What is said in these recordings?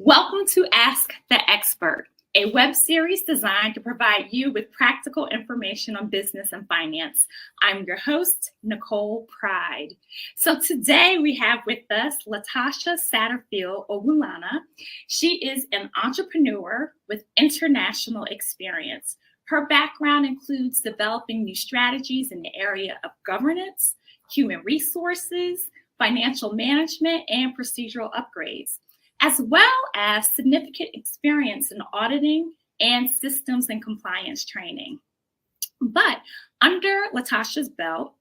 Welcome to Ask the Expert, a web series designed to provide you with practical information on business and finance. I'm your host, Nicole Pride. So today we have with us LaTashia Satterfield Ogunlana. She is an entrepreneur with international experience. Her background includes developing new strategies in the area of governance, human resources, financial management, and procedural upgrades, as well as significant experience in auditing and systems and compliance training. But under LaTashia's belt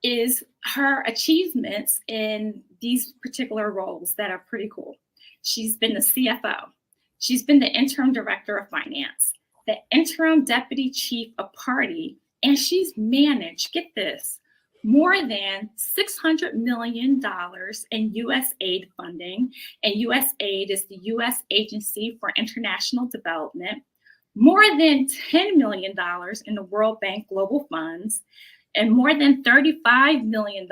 is her achievements in these particular roles that are pretty cool. She's been the CFO. She's been the interim director of finance, the interim deputy chief of party, and she's managed, get this, more than $600 million in U.S. aid funding, and U.S. aid is the U.S. Agency for International Development, more than $10 million in the World Bank Global Funds, and more than $35 million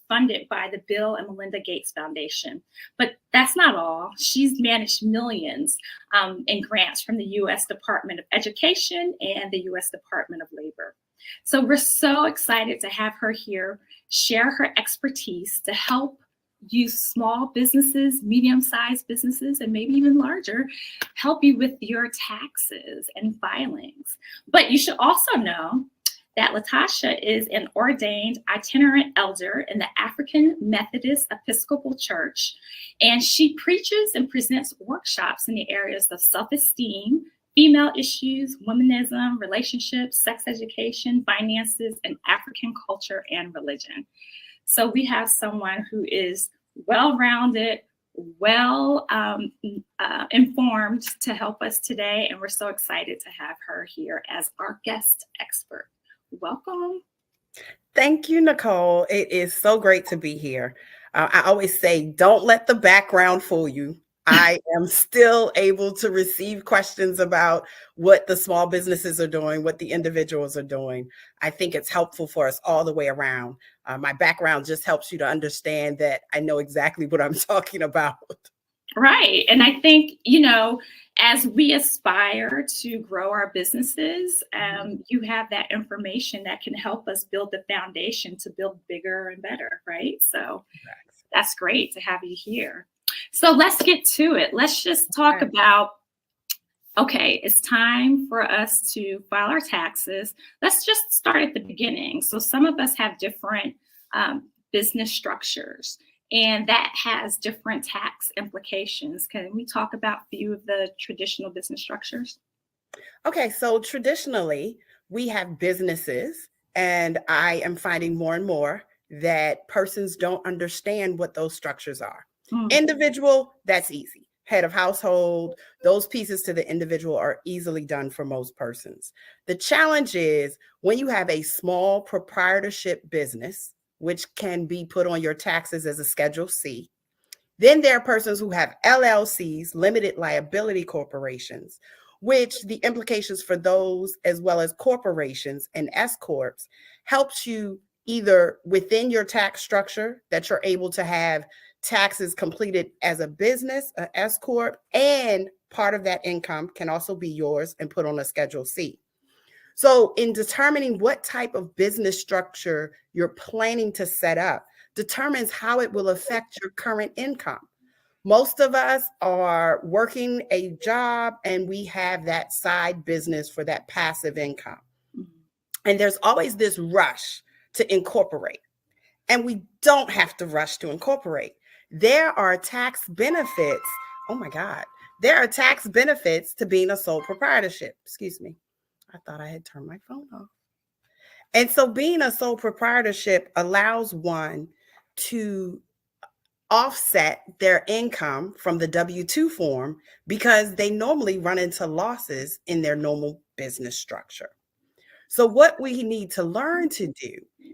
funded by the Bill and Melinda Gates Foundation. But that's not all. She's managed millions in grants from the U.S. Department of Education and the U.S. Department of Labor. So we're so excited to have her here, share her expertise to help you small businesses, medium-sized businesses, and maybe even larger, help you with your taxes and filings. But you should also know that LaTashia is an ordained itinerant elder in the African Methodist Episcopal Church, and she preaches and presents workshops in the areas of self-esteem, female issues, womanism, relationships, sex education, finances, and African culture and religion. So we have someone who is well-rounded, informed to help us today, and we're so excited to have her here as our guest expert. Welcome. Thank you, Nicole. It is so great to be here. I always say, don't let the background fool you. I am still able to receive questions about what the small businesses are doing, what the individuals are doing. I think it's helpful for us all the way around. My background just helps you to understand that I know exactly what I'm talking about. Right. And I think, as we aspire to grow our businesses, you have that information that can help us build the foundation to build bigger and better, right? So that's great to have you here. So let's get to it. Let's just talk about, okay, it's time for us to file our taxes. Let's just start at the beginning. So some of us have different business structures, and that has different tax implications. Can we talk about a few of the traditional business structures? Okay, so traditionally, we have businesses, and I am finding more and more that persons don't understand what those structures are. Individual, that's easy. Head of household, those pieces to the individual are easily done for most persons. The challenge is when you have a small proprietorship business, which can be put on your taxes as a Schedule C. Then there are persons who have LLCs, limited liability corporations, which the implications for those, as well as corporations and S Corps, helps you either within your tax structure that you're able to have taxes completed as a business, an S Corp, and part of that income can also be yours and put on a Schedule C. So in determining what type of business structure you're planning to set up determines how it will affect your current income. Most of us are working a job and we have that side business for that passive income. And there's always this rush to incorporate. And we don't have to rush to incorporate. There are tax benefits. Oh my God. There are tax benefits to being a sole proprietorship. Excuse me. I thought I had turned my phone off. And so being a sole proprietorship allows one to offset their income from the W-2 form because they normally run into losses in their normal business structure. So what we need to learn to do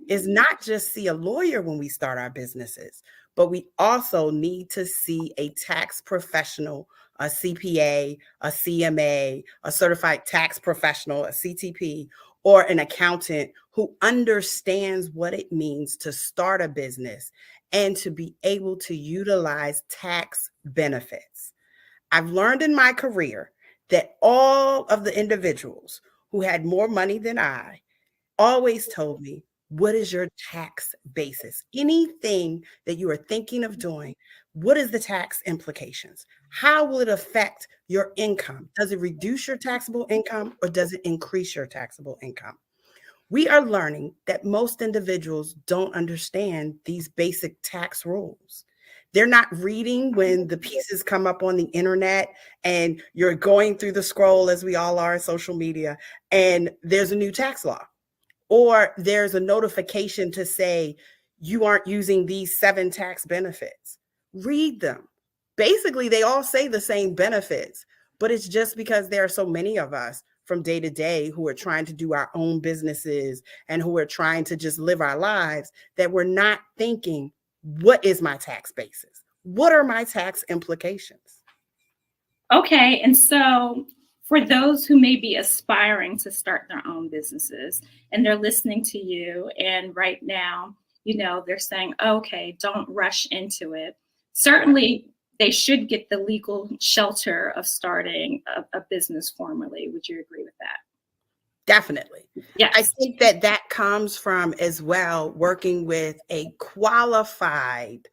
is not just see a lawyer when we start our businesses, but we also need to see a tax professional, a CPA, a CMA, a certified tax professional, a CTP, or an accountant who understands what it means to start a business and to be able to utilize tax benefits. I've learned in my career that all of the individuals who had more money than I always told me, what is your tax basis? Anything that you are thinking of doing, what is the tax implications? How will it affect your income? Does it reduce your taxable income or does it increase your taxable income? We are learning that most individuals don't understand these basic tax rules. They're not reading when the pieces come up on the internet and you're going through the scroll, as we all are on social media, and there's a new tax law, or there's a notification to say you aren't using these 7 tax benefits. Read them. Basically, they all say the same benefits, but it's just because there are so many of us from day to day who are trying to do our own businesses and who are trying to just live our lives that we're not thinking, what is my tax basis? What are my tax implications? Okay, and so for those who may be aspiring to start their own businesses and they're listening to you, and right now, they're saying, okay, don't rush into it. Certainly, they should get the legal shelter of starting a business formally. Would you agree with that? Definitely. Yes. I think that comes from as well working with a qualified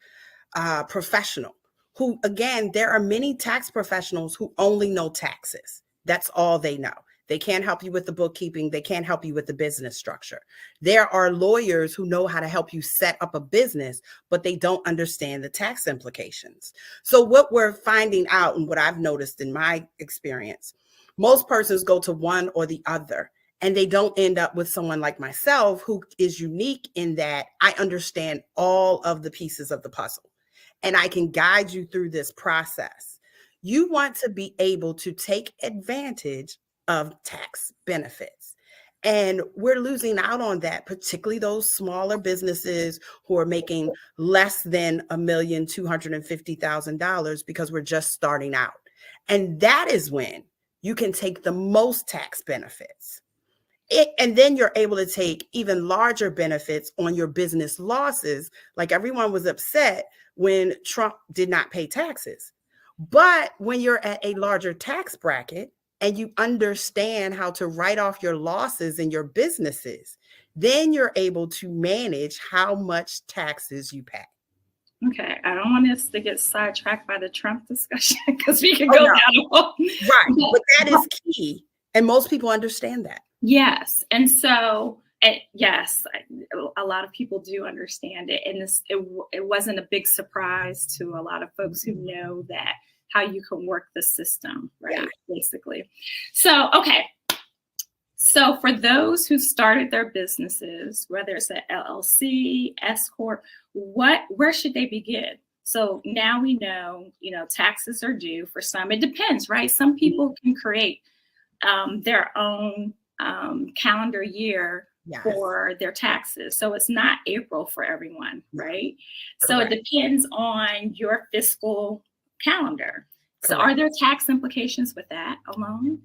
professional who, again, there are many tax professionals who only know taxes. That's all they know. They can't help you with the bookkeeping. They can't help you with the business structure. There are lawyers who know how to help you set up a business, but they don't understand the tax implications. So what we're finding out, and what I've noticed in my experience, most persons go to one or the other, and they don't end up with someone like myself who is unique in that I understand all of the pieces of the puzzle and I can guide you through this process. You want to be able to take advantage of tax benefits. And we're losing out on that, particularly those smaller businesses who are making less than $1,250,000 because we're just starting out. And that is when you can take the most tax benefits. And then you're able to take even larger benefits on your business losses. Like everyone was upset when Trump did not pay taxes. But when you're at a larger tax bracket and you understand how to write off your losses in your businesses, then you're able to manage how much taxes you pay. Okay, I don't want us to get sidetracked by the Trump discussion because we can go down a hole. Right, but that is key. And most people understand that. Yes. And so, yes, a lot of people do understand it. And it wasn't a big surprise to a lot of folks who know that how you can work the system, right? Yeah. Basically. So, okay. So for those who started their businesses, whether it's an LLC, S Corp, where should they begin? So now we know, taxes are due for some. It depends, right? Some people can create their own calendar year for their taxes. So it's not April for everyone, right? Correct. So it depends on your fiscal calendar. Correct. So are there tax implications with that alone?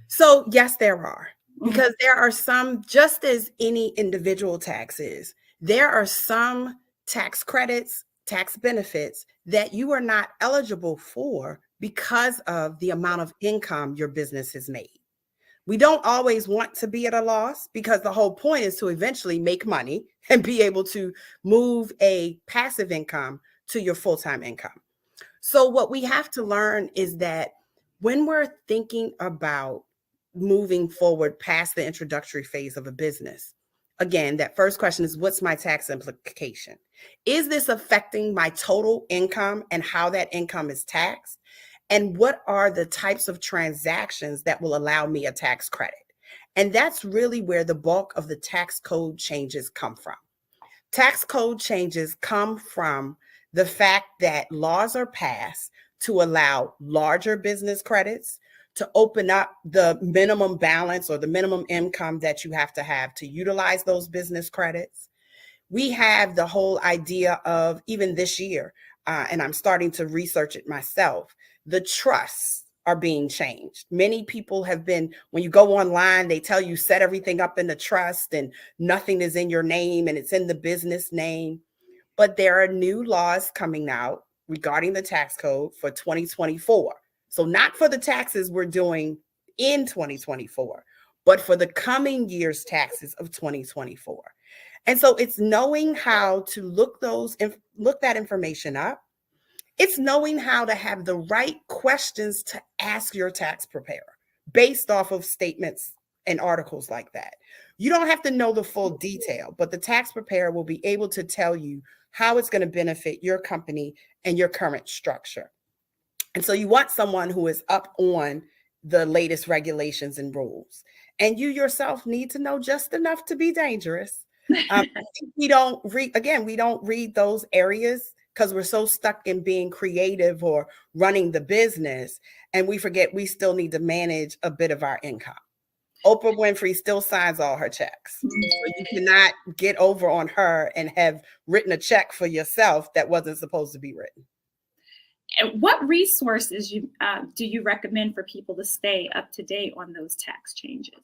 So yes, there are. Because there are some, just as any individual taxes, there are some tax credits, tax benefits that you are not eligible for because of the amount of income your business has made. We don't always want to be at a loss because the whole point is to eventually make money and be able to move a passive income to your full-time income. So what we have to learn is that when we're thinking about moving forward past the introductory phase of a business, again, that first question is, what's my tax implication? Is this affecting my total income and how that income is taxed? And what are the types of transactions that will allow me a tax credit? And that's really where the bulk of the tax code changes come from. Tax code changes come from the fact that laws are passed to allow larger business credits, to open up the minimum balance or the minimum income that you have to utilize those business credits. We have the whole idea of, even this year, and I'm starting to research it myself, the trusts are being changed. Many people have been, when you go online, they tell you set everything up in the trust and nothing is in your name and it's in the business name. But there are new laws coming out regarding the tax code for 2024. So not for the taxes we're doing in 2024, but for the coming year's taxes of 2024. And so it's knowing how to look that information up. It's knowing how to have the right questions to ask your tax preparer based off of statements and articles like that. You don't have to know the full detail, but the tax preparer will be able to tell you how it's going to benefit your company and your current structure. And so you want someone who is up on the latest regulations and rules. And you yourself need to know just enough to be dangerous. We don't read those areas because we're so stuck in being creative or running the business. And we forget we still need to manage a bit of our income. Oprah Winfrey still signs all her checks. So you cannot get over on her and have written a check for yourself that wasn't supposed to be written. And what resources do you recommend for people to stay up to date on those tax changes?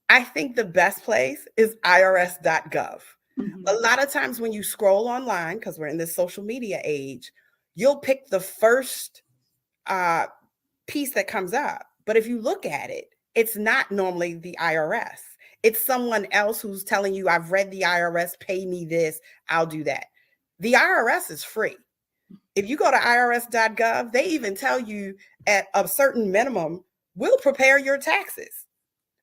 I think the best place is irs.gov. Mm-hmm. A lot of times when you scroll online, because we're in this social media age, you'll pick the first piece that comes up. But if you look at it, it's not normally the IRS. It's someone else who's telling you, I've read the IRS, pay me this, I'll do that. The IRS is free. If you go to irs.gov, they even tell you at a certain minimum, we'll prepare your taxes.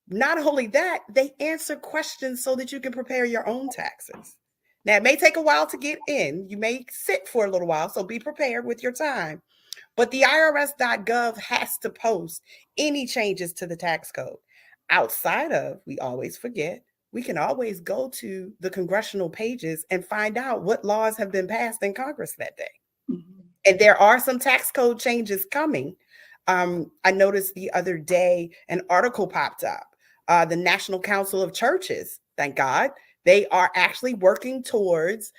Not only that, they answer questions so that you can prepare your own taxes. Now, it may take a while to get in. You may sit for a little while, so be prepared with your time. But the irs.gov has to post any changes to the tax code. Outside of, we always forget, we can always go to the congressional pages and find out what laws have been passed in Congress that day. Mm-hmm. And there are some tax code changes coming. I noticed the other day an article popped up. The National Council of Churches, thank God, they are actually working towards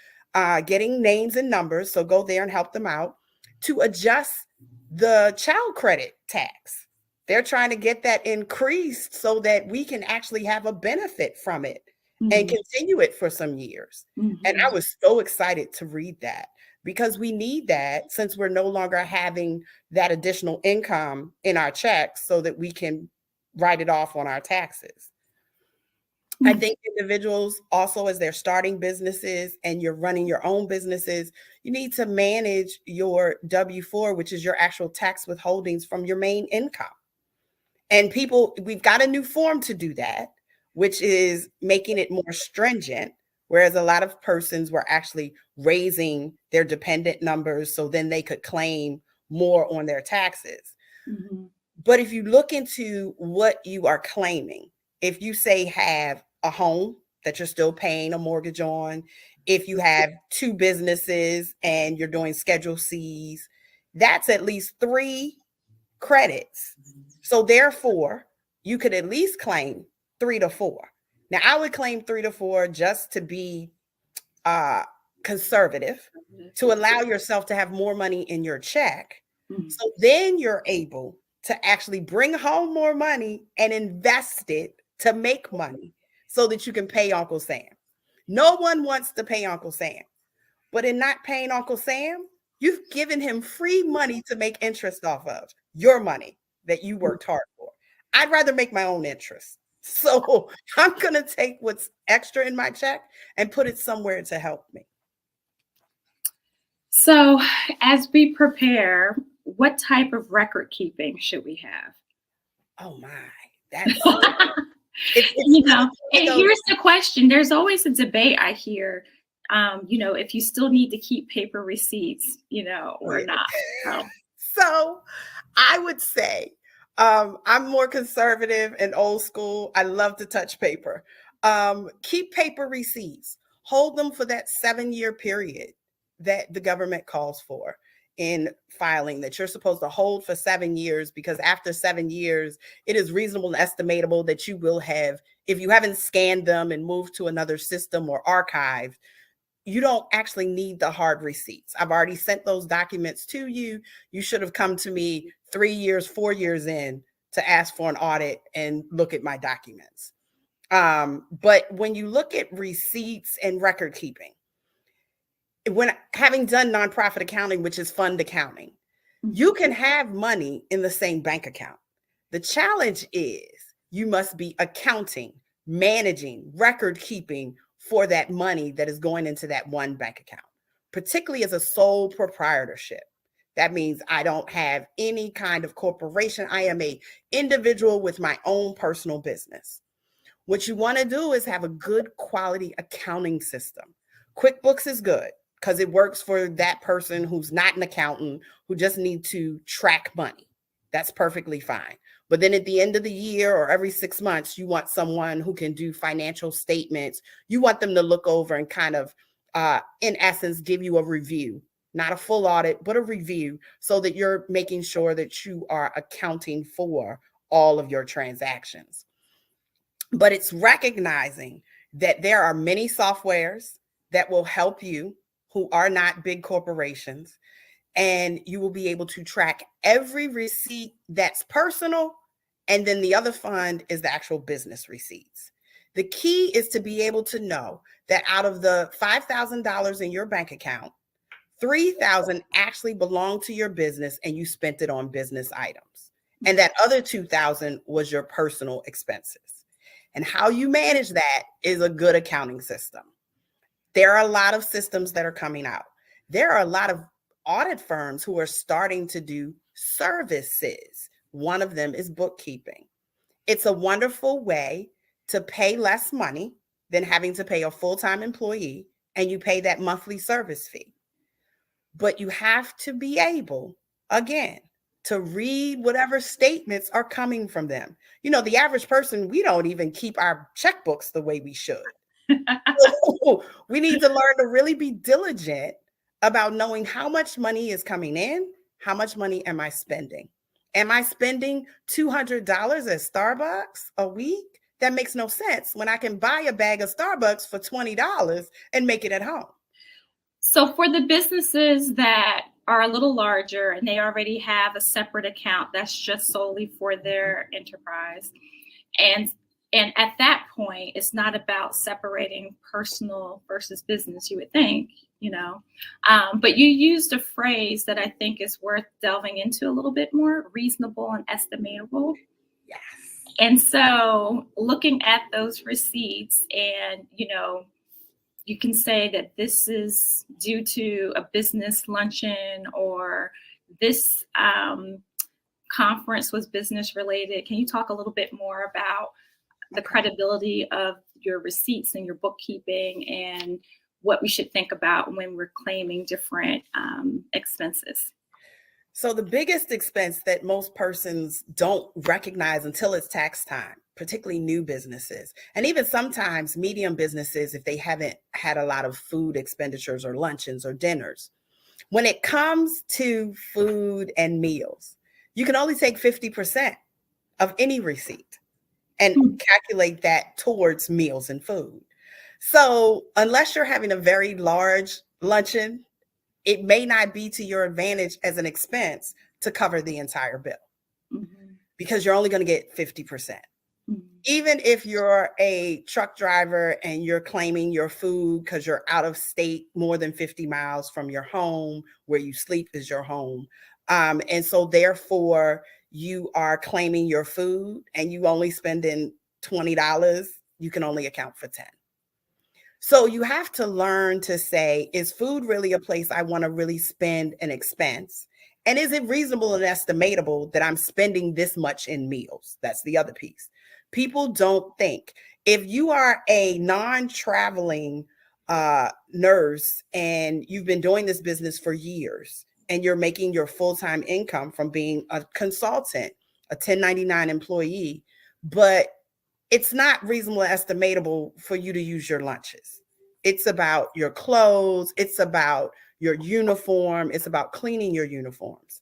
getting names and numbers. So go there and help them out to adjust the child credit tax. They're trying to get that increased so that we can actually have a benefit from it and continue it for some years. And I was so excited to read that because we need that since we're no longer having that additional income in our checks so that we can write it off on our taxes. I think individuals also, as they're starting businesses and you're running your own businesses, you need to manage your W-4, which is your actual tax withholdings from your main income. And we've got a new form to do that, which is making it more stringent, whereas a lot of persons were actually raising their dependent numbers so then they could claim more on their taxes. Mm-hmm. But if you look into what you are claiming, if you say have a home that you're still paying a mortgage on, if you have 2 businesses and you're doing Schedule Cs, that's at least 3 credits. So therefore, you could at least claim 3 to 4. Now, I would claim 3 to 4 just to be conservative, to allow yourself to have more money in your check. Mm-hmm. So then you're able to actually bring home more money and invest it to make money so that you can pay Uncle Sam. No one wants to pay Uncle Sam, but in not paying Uncle Sam, you've given him free money to make interest off of, your money that you worked hard for. I'd rather make my own interest. So I'm going to take what's extra in my check and put it somewhere to help me. So as we prepare, what type of record keeping should we have? Oh my, that's and here's the question. There's always a debate I hear, if you still need to keep paper receipts, or not. So I would say I'm more conservative and old school. I love to touch paper. Keep paper receipts. Hold them for that 7-year period that the government calls for in filing, that you're supposed to hold for 7 years, because after 7 years, it is reasonable and estimatable that you will have, if you haven't scanned them and moved to another system or archived, you don't actually need the hard receipts. I've already sent those documents to you. You should have come to me 3 years, 4 years in to ask for an audit and look at my documents. But when you look at receipts and record keeping, when having done nonprofit accounting, which is fund accounting, You can have money in the same bank account. The challenge is you must be accounting, managing, record keeping for that money that is going into that one bank account, particularly as a sole proprietorship. That means I don't have any kind of corporation. I am a individual with my own personal business. What you want to do is have a good quality accounting system. QuickBooks is good because it works for that person who's not an accountant, who just need to track money. That's perfectly fine. But then at the end of the year or every 6 months, you want someone who can do financial statements. You want them to look over and kind of, in essence, give you a review, not a full audit, but a review, so that you're making sure that you are accounting for all of your transactions. But it's recognizing that there are many softwares that will help you who are not big corporations, and you will be able to track every receipt that's personal. And then the other fund is the actual business receipts. The key is to be able to know that out of the $5,000 in your bank account, 3,000 actually belong to your business and you spent it on business items. And that other 2,000 was your personal expenses. And how you manage that is a good accounting system. There are a lot of systems that are coming out. There are a lot of audit firms who are starting to do services. One of them is bookkeeping. It's a wonderful way to pay less money than having to pay a full-time employee, and you pay that monthly service fee. But you have to be able, again, to read whatever statements are coming from them. You know, the average person, we don't even keep our checkbooks the way we should. So we need to learn to really be diligent about knowing how much money is coming in, how much money am I spending? Am I spending $200 at Starbucks a week? That makes no sense when I can buy a bag of Starbucks for $20 and make it at home. So for the businesses that are a little larger and they already have a separate account that's just solely for their enterprise, and at that point, it's not about separating personal versus business, you would think, but you used a phrase that I think is worth delving into a little bit more: reasonable and estimatable. Yes. And so looking at those receipts, and, you can say that this is due to a business luncheon, or this conference was business related. Can you talk a little bit more about the credibility of your receipts and your bookkeeping, and what we should think about when we're claiming different expenses? So the biggest expense that most persons don't recognize until it's tax time, particularly new businesses, and even sometimes medium businesses, if they haven't had a lot of food expenditures or luncheons or dinners. When it comes to food and meals, you can only take 50% of any receipt and calculate that towards meals and food. So unless you're having a very large luncheon, it may not be to your advantage as an expense to cover the entire bill, because you're only going to get 50%. Even if you're a truck driver and you're claiming your food because you're out of state more than 50 miles from your home, where you sleep is your home. And so therefore you are claiming your food and you only spending $20, you can only account for 10. So you have to learn to say, is food really a place I want to really spend an expense? And is it reasonable and estimatable that I'm spending this much in meals? That's the other piece. People don't think. If you are a non-traveling nurse and you've been doing this business for years and you're making your full-time income from being a consultant, a 1099 employee, but it's not reasonable and estimatable for you to use your lunches. It's about your clothes. It's about your uniform. It's about cleaning your uniforms.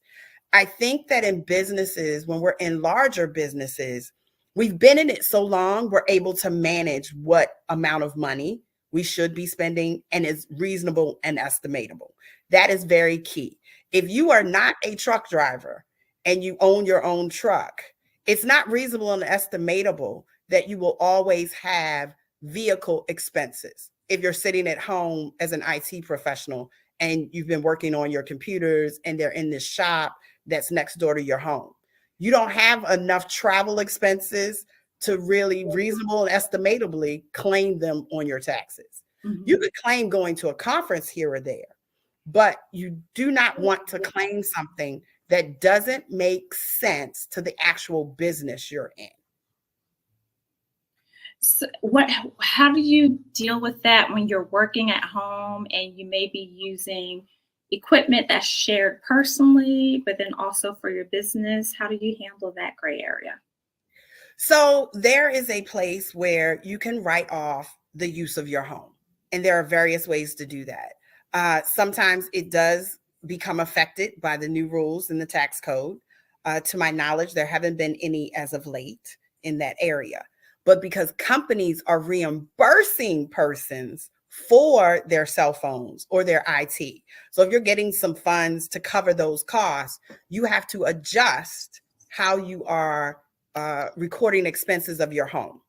I think that in businesses, when we're in larger businesses, we've been in it so long, we're able to manage what amount of money we should be spending and is reasonable and estimatable. That is very key. If you are not a truck driver and you own your own truck, it's not reasonable and estimatable that you will always have vehicle expenses. If you're sitting at home as an IT professional and you've been working on your computers and they're in this shop that's next door to your home. You don't have enough travel expenses to really reasonable and estimatably claim them on your taxes. Mm-hmm. You could claim going to a conference here or there, but you do not want to claim something that doesn't make sense to the actual business you're in. So how do you deal with that when you're working at home and you may be using equipment that's shared personally, but then also for your business? How do you handle that gray area? So there is a place where you can write off the use of your home, and there are various ways to do that. Sometimes it does become affected by the new rules in the tax code. To my knowledge, there haven't been any as of late in that area. But because companies are reimbursing persons for their cell phones or their IT. So if you're getting some funds to cover those costs, you have to adjust how you are recording expenses of your home.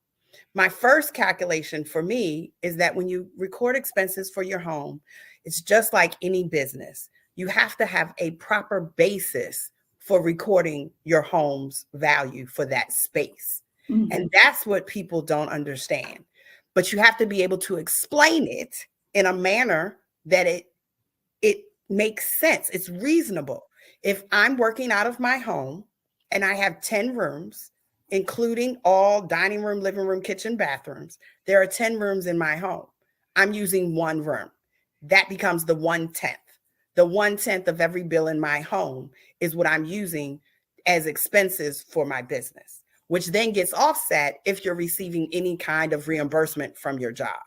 My first calculation for me is that when you record expenses for your home, it's just like any business. You have to have a proper basis for recording your home's value for that space. Mm-hmm. And that's what people don't understand. But you have to be able to explain it in a manner that it makes sense. It's reasonable. If I'm working out of my home and I have 10 rooms, including all dining room, living room, kitchen, bathrooms, there are 10 rooms in my home. I'm using one room. That becomes the 1/10. The 1/10 of every bill in my home is what I'm using as expenses for my business, which then gets offset if you're receiving any kind of reimbursement from your job.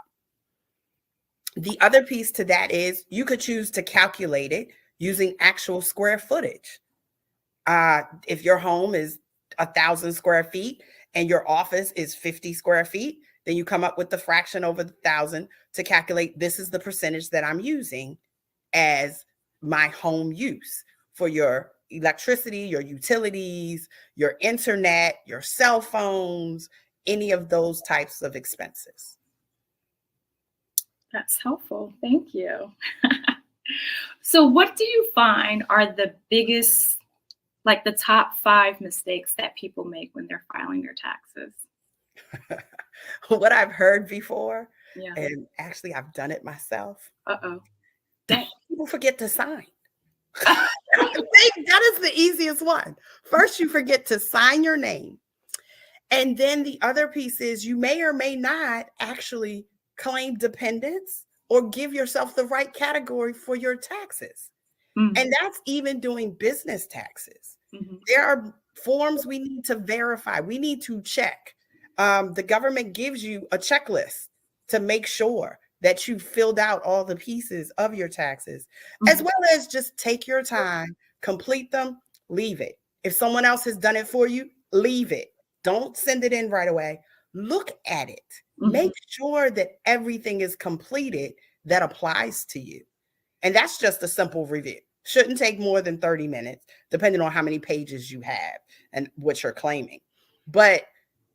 The other piece to that is you could choose to calculate it using actual square footage. If your home is 1,000 square feet and your office is 50 square feet, then you come up with the fraction over the 1,000 to calculate this is the percentage that I'm using as my home use for your electricity, your utilities, your internet, your cell phones, any of those types of expenses. That's helpful. Thank you. So what do you find are the biggest, like the top 5 mistakes that people make when they're filing their taxes? What I've heard before, and actually I've done it myself. That people forget to sign. That is the easiest one. First, you forget to sign your name. And then the other piece is you may or may not actually claim dependents or give yourself the right category for your taxes. Mm-hmm. And that's even doing business taxes. Mm-hmm. There are forms we need to verify. We need to check. The government gives you a checklist to make sure that you filled out all the pieces of your taxes, mm-hmm. as well as just take your time, complete them, leave it. If someone else has done it for you, leave it. Don't send it in right away. Look at it. Mm-hmm. Make sure that everything is completed that applies to you. And that's just a simple review. Shouldn't take more than 30 minutes, depending on how many pages you have and what you're claiming. But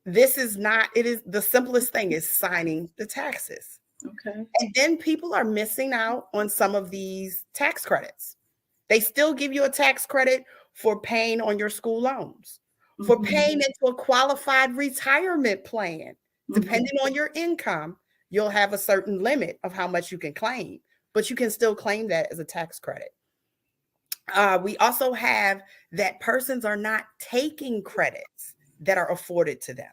this is not, it is the simplest thing is signing the taxes. Okay. And then people are missing out on some of these tax credits. They still give you a tax credit for paying on your school loans, for mm-hmm. paying into a qualified retirement plan. Mm-hmm. Depending on your income, you'll have a certain limit of how much you can claim, but you can still claim that as a tax credit. We also have that persons are not taking credits that are afforded to them.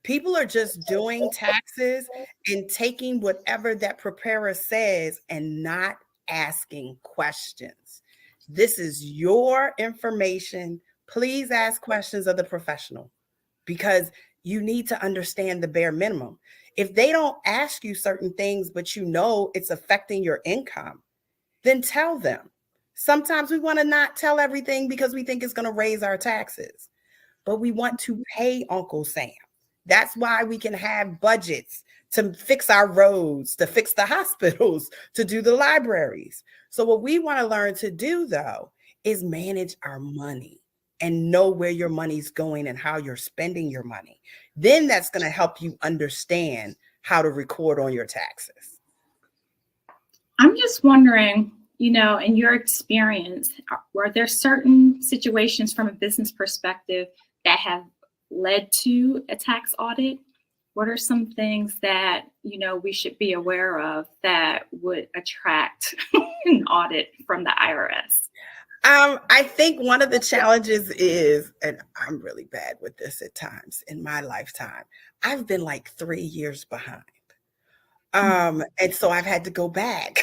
People are just doing taxes and taking whatever that preparer says and not asking questions. This is your information. Please ask questions of the professional because you need to understand the bare minimum. If they don't ask you certain things, but you know it's affecting your income, then tell them. Sometimes we want to not tell everything because we think it's going to raise our taxes, but we want to pay Uncle Sam. That's why we can have budgets to fix our roads, to fix the hospitals, to do the libraries. So what we want to learn to do, though, is manage our money and know where your money's going and how you're spending your money. Then that's going to help you understand how to record on your taxes. I'm just wondering, In your experience, were there certain situations from a business perspective that have led to a tax audit? What are some things that, we should be aware of that would attract an audit from the IRS? I think one of the challenges is, and I'm really bad with this at times in my lifetime, I've been like 3 years behind. And so I've had to go back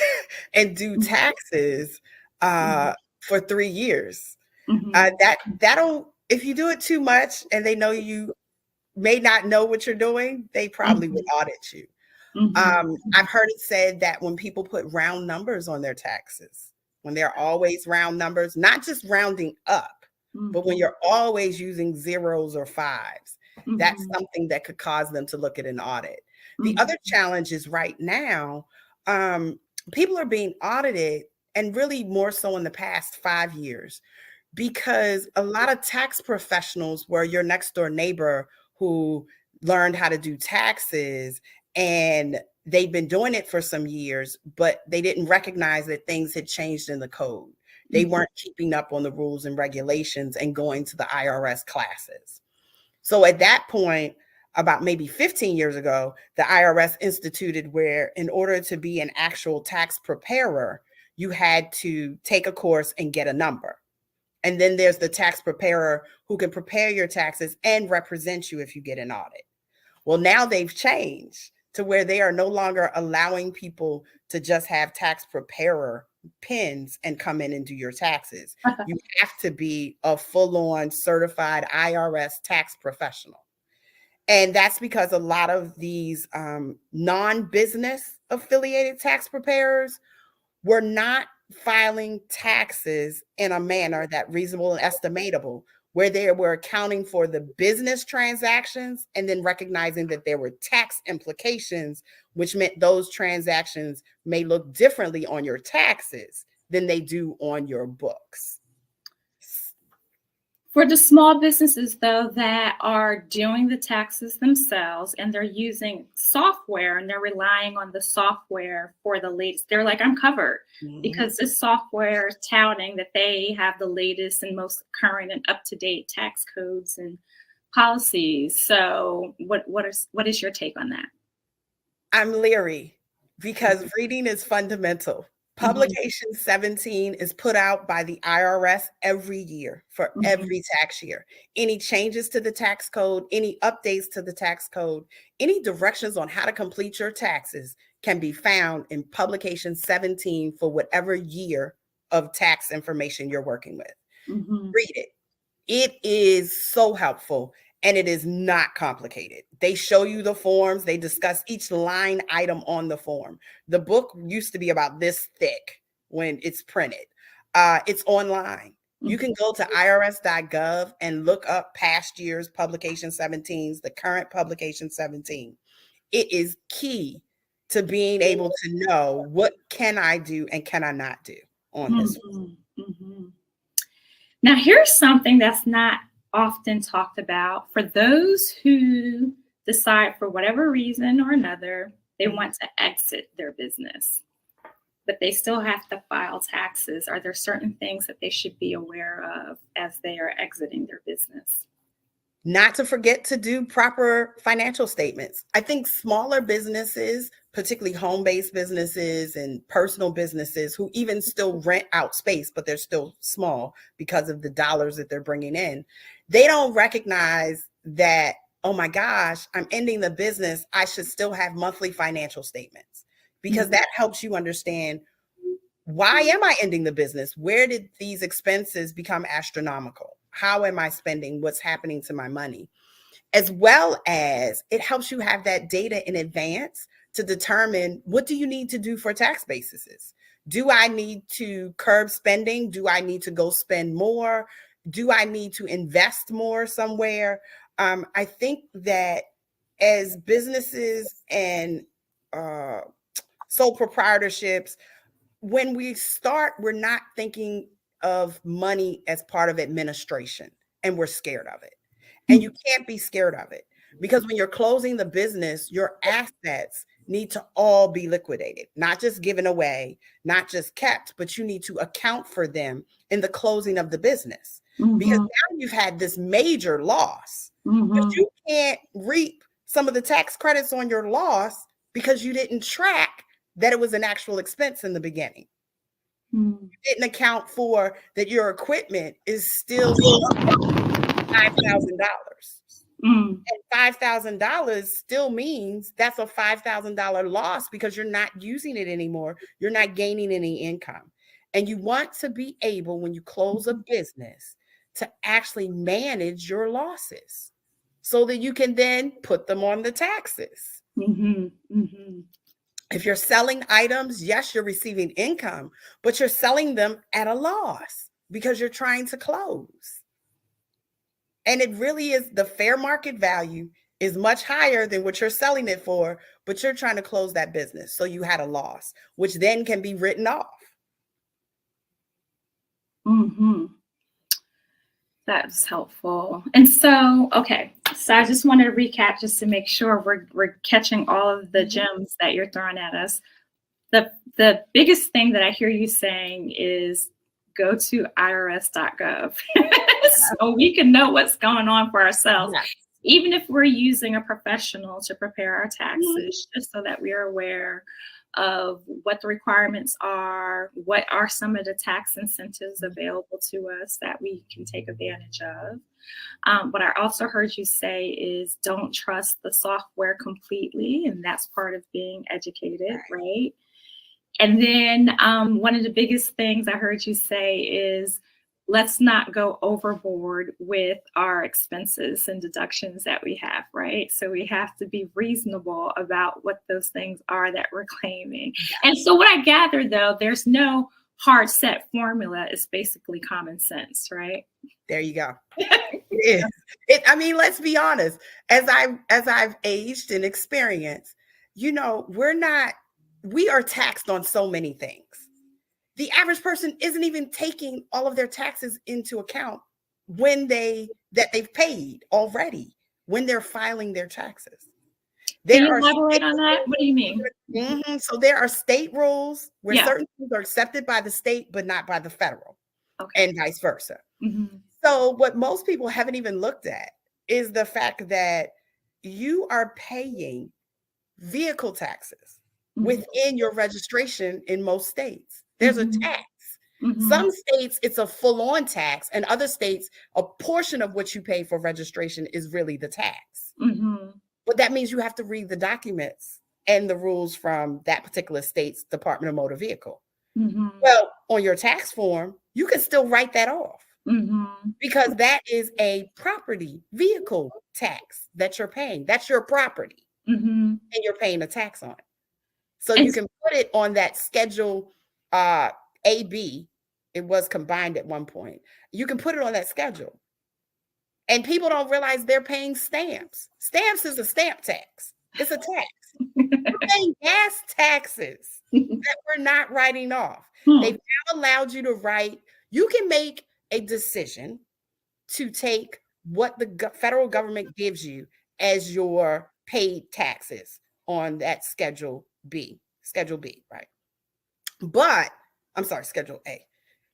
and do taxes for 3 years. That'll, if you do it too much and they know you may not know what you're doing, they probably would audit you. I've heard it said that when people put round numbers on their taxes, when they're always round numbers, not just rounding up, but when you're always using zeros or fives, that's something that could cause them to look at an audit. The other challenge is right now, people are being audited, and really more so in the past 5 years, because a lot of tax professionals were your next door neighbor who learned how to do taxes, and they've been doing it for some years, but they didn't recognize that things had changed in the code. They weren't keeping up on the rules and regulations and going to the IRS classes. So at that point, about maybe 15 years ago, the IRS instituted where in order to be an actual tax preparer, you had to take a course and get a number. And then there's the tax preparer who can prepare your taxes and represent you if you get an audit. Well, now they've changed to where they are no longer allowing people to just have tax preparer pins and come in and do your taxes. You have to be a full-on certified IRS tax professional. And that's because a lot of these non-business affiliated tax preparers were not filing taxes in a manner that reasonable and estimatable, where they were accounting for the business transactions and then recognizing that there were tax implications, which meant those transactions may look differently on your taxes than they do on your books. For the small businesses, though, that are doing the taxes themselves and they're using software and they're relying on the software for the latest, they're like, I'm covered because this software is touting that they have the latest and most current and up-to-date tax codes and policies. So what is your take on that? I'm leery because reading is fundamental. Publication 17 is put out by the IRS every year for every tax year. Any changes to the tax code, any updates to the tax code, any directions on how to complete your taxes can be found in publication 17 for whatever year of tax information you're working with. Read it. It is so helpful. And it is not complicated. They show you the forms. They discuss each line item on the form. The book used to be about this thick when it's printed. It's online. You can go to irs.gov and look up past years publication 17s, the current publication 17. It is key to being able to know what can I do and can I not do on this. Now, here's something that's not often talked about. For those who decide for whatever reason or another, they want to exit their business, but they still have to file taxes. Are there certain things that they should be aware of as they are exiting their business? Not to forget to do proper financial statements. I think smaller businesses, particularly home-based businesses and personal businesses who even still rent out space, but they're still small because of the dollars that they're bringing in, they don't recognize that, oh my gosh, I'm ending the business. I should still have monthly financial statements, because that helps you understand, why am I ending the business? Where did these expenses become astronomical? How am I spending? What's happening to my money? As well as it helps you have that data in advance to determine, what do you need to do for tax bases? Do I need to curb spending? Do I need to go spend more? Do I need to invest more somewhere? I think that as businesses and sole proprietorships, when we start, we're not thinking of money as part of administration, and we're scared of it. And you can't be scared of it, because when you're closing the business, your assets need to all be liquidated, not just given away, not just kept, but you need to account for them in the closing of the business. Because now you've had this major loss, but you can't reap some of the tax credits on your loss because you didn't track that it was an actual expense in the beginning. You didn't account for that your equipment is still $5,000. And $5,000 still means that's a $5,000 loss because you're not using it anymore. You're not gaining any income. And you want to be able, when you close a business, to actually manage your losses so that you can then put them on the taxes. If you're selling items, yes, you're receiving income, but you're selling them at a loss because you're trying to close. And it really is, the fair market value is much higher than what you're selling it for, but you're trying to close that business. So you had a loss, which then can be written off. That's helpful. And so, okay, so I just want to recap just to make sure we're catching all of the gems that you're throwing at us. The biggest thing that I hear you saying is go to irs.gov so we can know what's going on for ourselves. Even if we're using a professional to prepare our taxes, just so that we are aware of what the requirements are, what are some of the tax incentives available to us that we can take advantage of. What I also heard you say is don't trust the software completely, and that's part of being educated, right? And then one of the biggest things I heard you say is let's not go overboard with our expenses and deductions that we have, right? So we have to be reasonable about what those things are that we're claiming. And so what I gather, though, there's no hard set formula. It's basically common sense, right? There you go. It is. I mean, let's be honest. As I've aged and experienced, we are taxed on so many things. The average person isn't even taking all of their taxes into account that they've paid already when they're filing their taxes. Can you elaborate on that? What do you mean? So there are state rules where certain things are accepted by the state, but not by the federal, and vice versa. So what most people haven't even looked at is the fact that you are paying vehicle taxes within your registration in most states. There's a tax. Some states, it's a full-on tax, and other states, a portion of what you pay for registration is really the tax. But that means you have to read the documents and the rules from that particular state's Department of Motor Vehicle. Well, on your tax form, you can still write that off because that is a property vehicle tax that you're paying. That's your property, and you're paying a tax on it. So you can put it on that Schedule AB. It was combined at one point. You can put it on that schedule. And people don't realize they're paying stamps. Stamps is a stamp tax. It's a tax. You're paying gas taxes that we're not writing off. They've now allowed you to write. You can make a decision to take what the federal government gives you as your paid taxes on that Schedule B, right? But I'm sorry, Schedule A.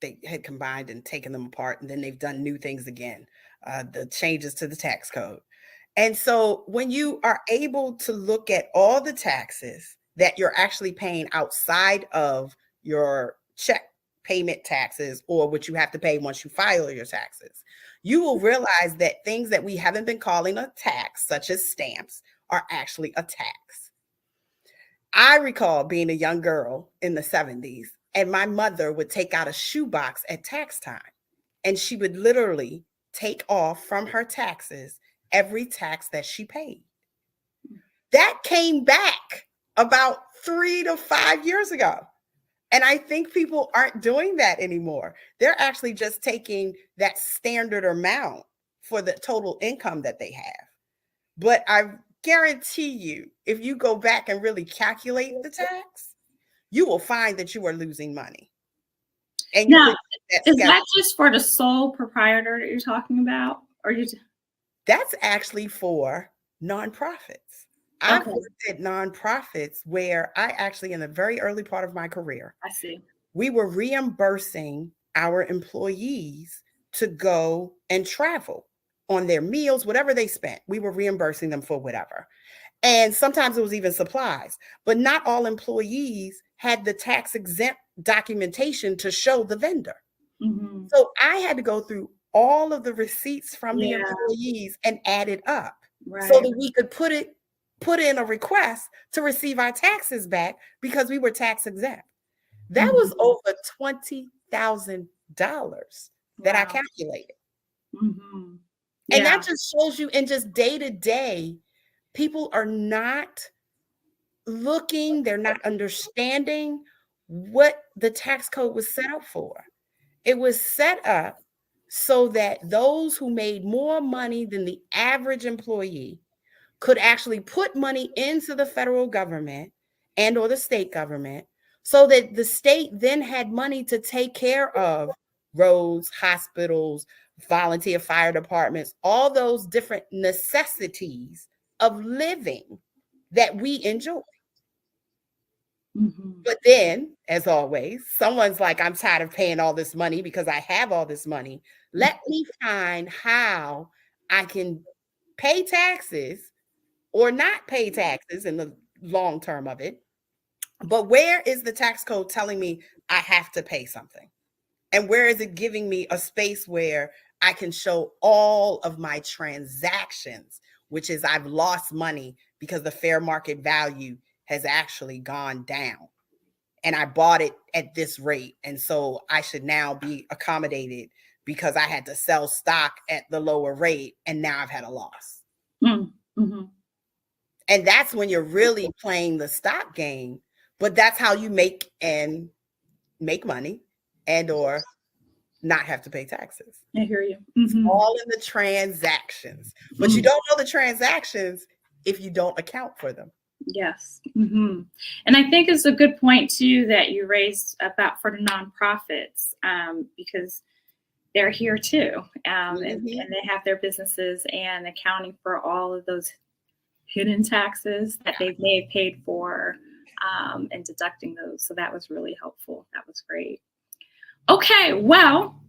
They had combined and taken them apart, and then they've done new things again, the changes to the tax code. And so when you are able to look at all the taxes that you're actually paying outside of your check payment taxes or what you have to pay once you file your taxes, you will realize that things that we haven't been calling a tax, such as stamps, are actually a tax. I recall being a young girl in the 70s, and my mother would take out a shoebox at tax time, and she would literally take off from her taxes every tax that she paid. That came back about 3 to 5 years ago. And I think people aren't doing that anymore. They're actually just taking that standard amount for the total income that they have. But I guarantee you, if you go back and really calculate the tax, you will find that you are losing money. And now, is that just for the sole proprietor that you're talking about? Or that's actually for nonprofits. I've looked at nonprofits where I actually, in the very early part of my career, I see. We were reimbursing our employees to go and travel on their meals, whatever they spent. We were reimbursing them for whatever. And sometimes it was even supplies, but not all employees had the tax exempt documentation to show the vendor. Mm-hmm. So I had to go through all of the receipts from the Yeah. employees and add it up Right. so that we could put in a request to receive our taxes back because we were tax exempt. That was over $20,000 that I calculated. Mm-hmm. Yeah. And that just shows you, in just day to day, people are not looking, they're not understanding what the tax code was set up for. It was set up so that those who made more money than the average employee could actually put money into the federal government and or the state government, so that the state then had money to take care of roads, hospitals, volunteer fire departments, all those different necessities of living that we enjoy. Mm-hmm. But then, as always, someone's like, I'm tired of paying all this money because I have all this money. Let me find how I can pay taxes or not pay taxes in the long term of it. But where is the tax code telling me I have to pay something? And where is it giving me a space where I can show all of my transactions, which is I've lost money because the fair market value has actually gone down and I bought it at this rate. And so I should now be accommodated because I had to sell stock at the lower rate and now I've had a loss. Mm-hmm. And that's when you're really playing the stock game, but that's how you make money and or not have to pay taxes. I hear you. It's all in the transactions, but you don't know the transactions if you don't account for them. Yes. Mm-hmm. And I think it's a good point too that you raised about for the nonprofits, because they're here too, and they have their businesses and accounting for all of those hidden taxes that they may have paid for, and deducting those. So that was really helpful. That was great. Okay, well,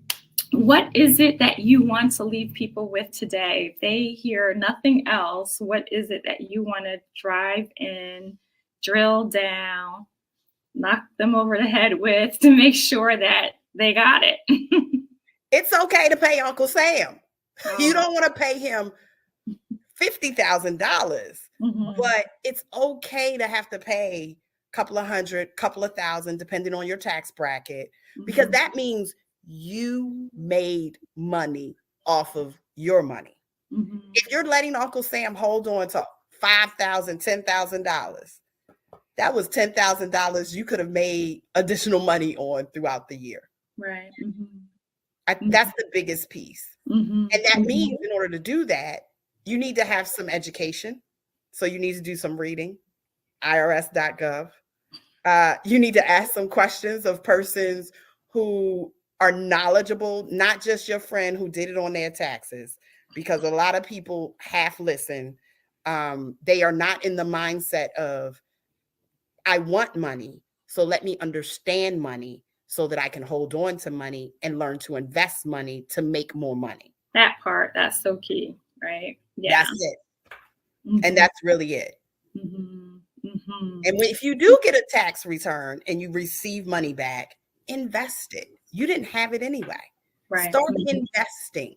what is it that you want to leave people with today? If they hear nothing else, what is it that you want to drive in, drill down, knock them over the head with to make sure that they got it? It's okay to pay Uncle Sam. You don't want to pay him $50,000, but it's okay to have to pay a couple of hundred, couple of thousand, depending on your tax bracket, because that means you made money off of your money. If you're letting Uncle Sam hold on to $5,000, $10,000, that was $10,000 you could have made additional money on throughout the year. Right. That's the biggest piece. And that means in order to do that, you need to have some education. So you need to do some reading, irs.gov. You need to ask some questions of persons who are knowledgeable, not just your friend who did it on their taxes, because a lot of people half listen. They are not in the mindset of, I want money, so let me understand money so that I can hold on to money and learn to invest money to make more money. That part, that's so key, right? Yeah. That's it. And that's really it. And if you do get a tax return and you receive money back, invest it. You didn't have it anyway. Right. Start investing.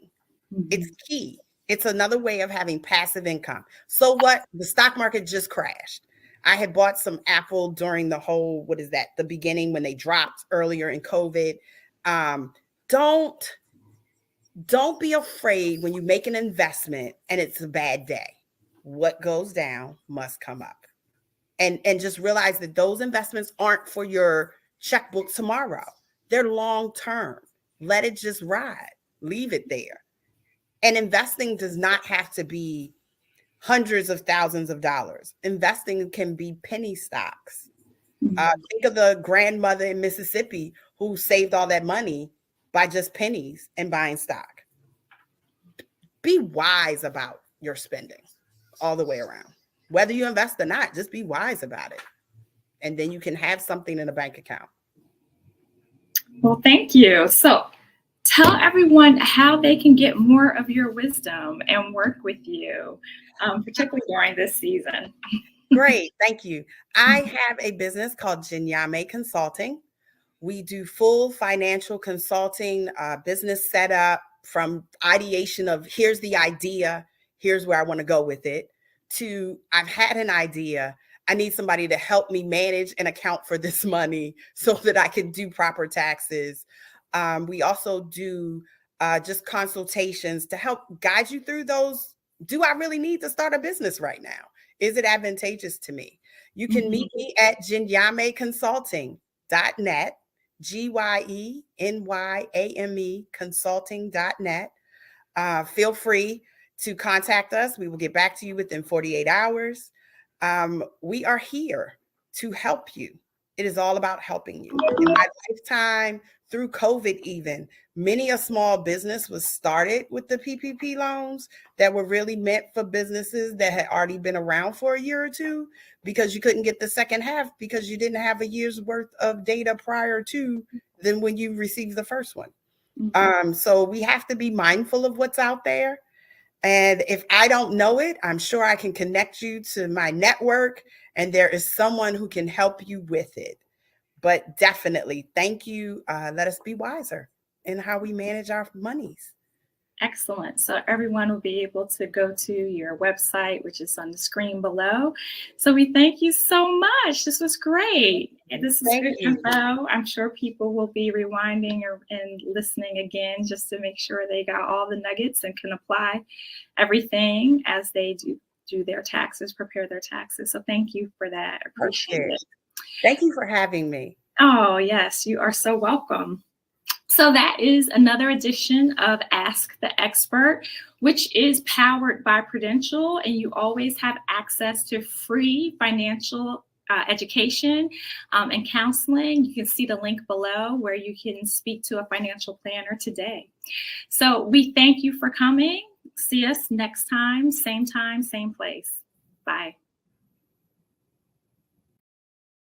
It's key. It's another way of having passive income. So what? The stock market just crashed. I had bought some Apple during the whole, the beginning when they dropped earlier in COVID. Don't be afraid when you make an investment and it's a bad day. What goes down must come up. And just realize that those investments aren't for your checkbook tomorrow. They're long term. Let it just ride. Leave it there. And investing does not have to be hundreds of thousands of dollars. Investing can be penny stocks. Think of the grandmother in Mississippi who saved all that money by just pennies and buying stock. Be wise about your spending all the way around. Whether you invest or not, just be wise about it. And then you can have something in a bank account. Well, thank you. So tell everyone how they can get more of your wisdom and work with you, particularly during this season. Great. Thank you. I have a business called Nyame Consulting. We do full financial consulting, business setup, from ideation of here's the idea, here's where I want to go with it, to I've had an idea. I need somebody to help me manage and account for this money so that I can do proper taxes. We also do just consultations to help guide you through those. Do I really need to start a business right now? Is it advantageous to me? You can meet me at gyenyameconsulting.net, GYENYAME consulting.net. Feel free to contact us. We will get back to you within 48 hours. We are here to help you. It is all about helping you. In my lifetime, through COVID even, many a small business was started with the PPP loans that were really meant for businesses that had already been around for a year or two, because you couldn't get the second half because you didn't have a year's worth of data prior to than when you received the first one. So we have to be mindful of what's out there. And if I don't know it, I'm sure I can connect you to my network, and there is someone who can help you with it. But definitely, thank you. Let us be wiser in how we manage our monies. Excellent. So everyone will be able to go to your website, which is on the screen below. So we thank you so much. This was great. This is good info. I'm sure people will be rewinding and listening again just to make sure they got all the nuggets and can apply everything as they do their taxes, prepare their taxes. So thank you for that. Appreciate it. Thank you for having me. Oh, yes, you are so welcome. So that is another edition of Ask the Expert, which is powered by Prudential, and you always have access to free financial education and counseling. You can see the link below where you can speak to a financial planner today. So we thank you for coming. See us next time, same place. Bye.